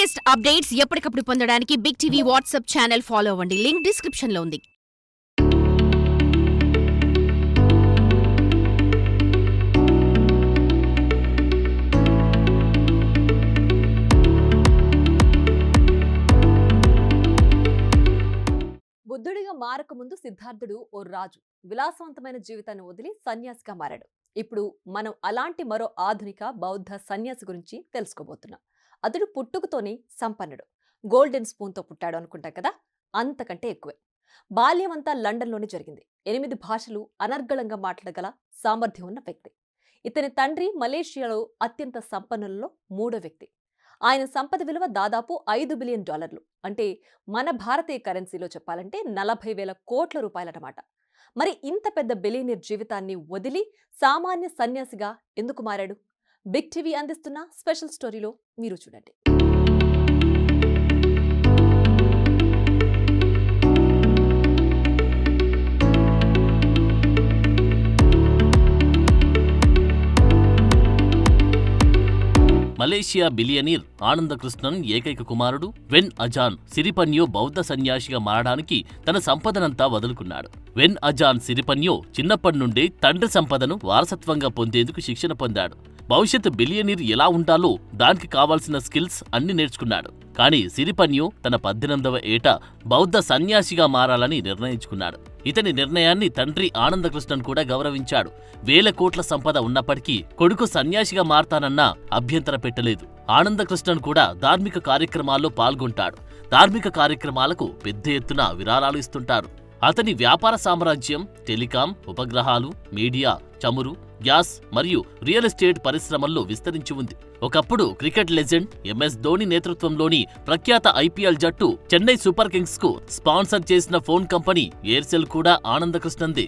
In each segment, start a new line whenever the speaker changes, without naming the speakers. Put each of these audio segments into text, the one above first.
Latest updates ఎప్పటికప్పుడు పొందడానికి big TV WhatsApp channel follow అవ్వండి. లింక్ డిస్క్రిప్షన్ లో ఉంది.
బుద్ధుడిగా మారకముందు సిద్ధార్థుడు ఓ రాజు విలాసవంతమైన జీవితాన్ని వదిలి సన్యాసిగా మారాడు. ఇప్పుడు మనం అలాంటి మరో ఆధునిక బౌద్ధ సన్యాసి గురించి తెలుసుకోబోతున్నాం. అతడు పుట్టుకతోనే సంపన్నుడు. గోల్డెన్ స్పూన్తో పుట్టాడు అనుకుంటా కదా, అంతకంటే ఎక్కువే. బాల్యం అంతా లండన్లోనే జరిగింది. 8 భాషలు అనర్గళంగా మాట్లాడగల సామర్థ్యం ఉన్న వ్యక్తి. ఇతని తండ్రి మలేషియాలో అత్యంత సంపన్నులలో 3వ వ్యక్తి. ఆయన సంపద విలువ దాదాపు $5 బిలియన్, అంటే మన భారతీయ కరెన్సీలో చెప్పాలంటే 40,000 కోట్ల రూపాయలన్నమాట. మరి ఇంత పెద్ద బిలియనీర్ జీవితాన్ని వదిలి సామాన్య సన్యాసిగా ఎందుకు మారాడు? బిగ్ టీవీ అందిస్తున్న స్పెషల్ స్టోరీలో మీరు చూడండి.
మలేషియా బిలియనీర్ ఆనందకృష్ణన్ ఏకైక కుమారుడు వెన్ అజాన్ సిరిపన్యో బౌద్ధ సన్యాసిగా మారడానికి తన సంపదనంతా వదులుకున్నాడు. వెన్ అజాన్ సిరిపన్యో చిన్నప్పటి నుండే తండ్రి సంపదను వారసత్వంగా పొందేందుకు శిక్షణ పొందాడు. భవిష్యత్ బిలియనీర్ ఎలా ఉండాలో దానికి కావాల్సిన స్కిల్స్ అన్ని నేర్చుకున్నాడు. కానీ సిరిపన్యో తన 18వ ఏట బౌద్ధ సన్యాసిగా మారాలని నిర్ణయించుకున్నాడు. ఇతని నిర్ణయాన్ని తండ్రి ఆనందకృష్ణన్ కూడా గౌరవించాడు. 1000 కోట్ల సంపద ఉన్నప్పటికీ కొడుకు సన్యాసిగా మారతానన్నా అభ్యంతర పెట్టలేదు. ఆనందకృష్ణన్ కూడా ధార్మిక కార్యక్రమాల్లో పాల్గొంటాడు. ధార్మిక కార్యక్రమాలకు పెద్ద ఎత్తున విరాళాలు ఇస్తుంటారు. అతని వ్యాపార సామ్రాజ్యం టెలికాం, ఉపగ్రహాలు, మీడియా, చమురు, గ్యాస్ మరియు రియల్ ఎస్టేట్ పరిశ్రమల్లో విస్తరించి ఉంది. ఒకప్పుడు క్రికెట్ లెజెండ్ ఎంఎస్ ధోని నేతృత్వంలోని ప్రఖ్యాత ఐపీఎల్ జట్టు చెన్నై సూపర్ కింగ్స్ కు స్పాన్సర్ చేసిన ఫోన్ కంపెనీ ఎయిర్సెల్ కూడా ఆనందకృష్ణన్దే.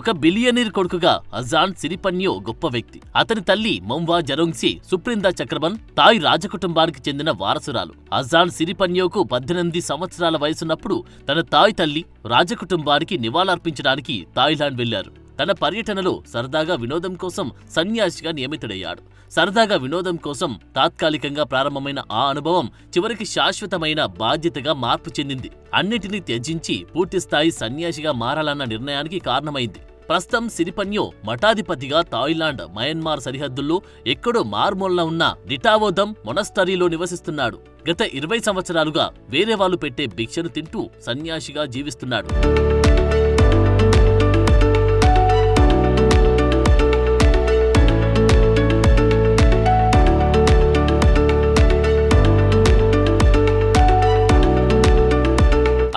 ఒక బిలియనీర్ కొడుకుగా అజాన్ సిరిపన్యో గొప్ప వ్యక్తి. అతని తల్లి మొంవా జరోంగ్సి సుప్రిందా చక్రబన్ తాయ్ రాజకుటుంబానికి చెందిన వారసురాలు. అజాన్ సిరిపన్యోకు 18 సంవత్సరాల వయసున్నప్పుడు తన తాయ్ తల్లి రాజకుటుంబానికి నివాళులర్పించడానికి థాయిలాండ్ వెళ్లారు. తన పర్యటనలో సరదాగా వినోదం కోసం సన్యాసిగా నియమితుడయ్యాడు. సరదాగా వినోదం కోసం తాత్కాలికంగా ప్రారంభమైన ఆ అనుభవం చివరికి శాశ్వతమైన బాధ్యతగా మార్పు చెందింది. అన్నిటినీ త్యజించి పూర్తిస్థాయి సన్యాసిగా మారాలన్న నిర్ణయానికి కారణమైంది. ప్రస్తుతం సిరిపన్యో మఠాధిపతిగా థాయిలాండ్, మయన్మార్ సరిహద్దుల్లో ఎక్కడో మార్మూలన ఉన్న డిటావోదమ్ మొనస్టరీలో నివసిస్తున్నాడు. గత 20 సంవత్సరాలుగా వేరే వాళ్ళు పెట్టే భిక్షను తింటూ సన్యాసిగా జీవిస్తున్నాడు.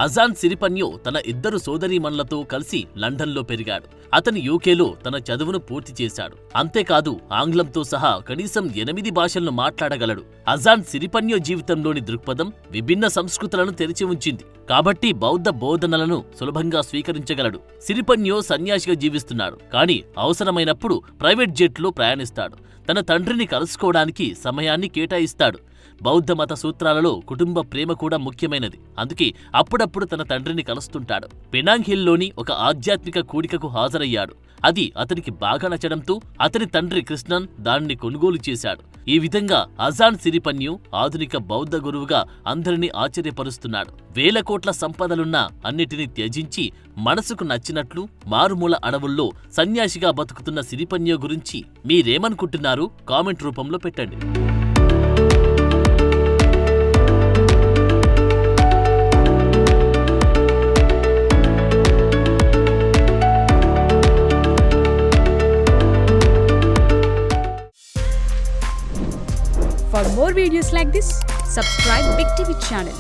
అజాన్ సిరిపన్యో తన 2 సోదరీమణులతో కలిసి లండన్లో పెరిగాడు. అతను యూకేలో తన చదువును పూర్తి చేశాడు. అంతేకాదు ఆంగ్లంతో సహా కనీసం 8 భాషలను మాట్లాడగలడు. అజాన్ సిరిపన్యో జీవితంలోని దృక్పథం విభిన్న సంస్కృతులను తెరిచి ఉంచింది. కాబట్టి బౌద్ధ బోధనలను సులభంగా స్వీకరించగలడు. సిరిపన్యో సన్యాసిగా జీవిస్తున్నాడు, కానీ అవసరమైనప్పుడు ప్రైవేట్ జెట్లో ప్రయాణిస్తాడు. తన తండ్రిని కలుసుకోవడానికి సమయాన్ని కేటాయిస్తాడు. బౌద్ధ మత సూత్రాలలో కుటుంబ ప్రేమ కూడా ముఖ్యమైనది. అందుకే అప్పుడప్పుడు తన తండ్రిని కలుస్తుంటాడు. పెనాంగ్ హిల్లోని ఒక ఆధ్యాత్మిక కూడికకు హాజరయ్యాడు. అది అతనికి బాగా నచ్చడంతో అతని తండ్రి కృష్ణన్ దానిని కొనుగోలు చేశాడు. ఈ విధంగా అజాన్ సిరిపన్యో ఆధునిక బౌద్ధ గురువుగా అందరినీ ఆశ్చర్యపరుస్తున్నాడు. 1000 కోట్ల సంపదలున్న అన్నిటినీ త్యజించి మనసుకు నచ్చినట్లు మారుమూల అడవుల్లో సన్యాసిగా బతుకుతున్న సిరిపన్యో గురించి మీరేమనుకుంటున్నారు? కామెంట్ రూపంలో పెట్టండి.
For more videos like this, subscribe Big TV channel.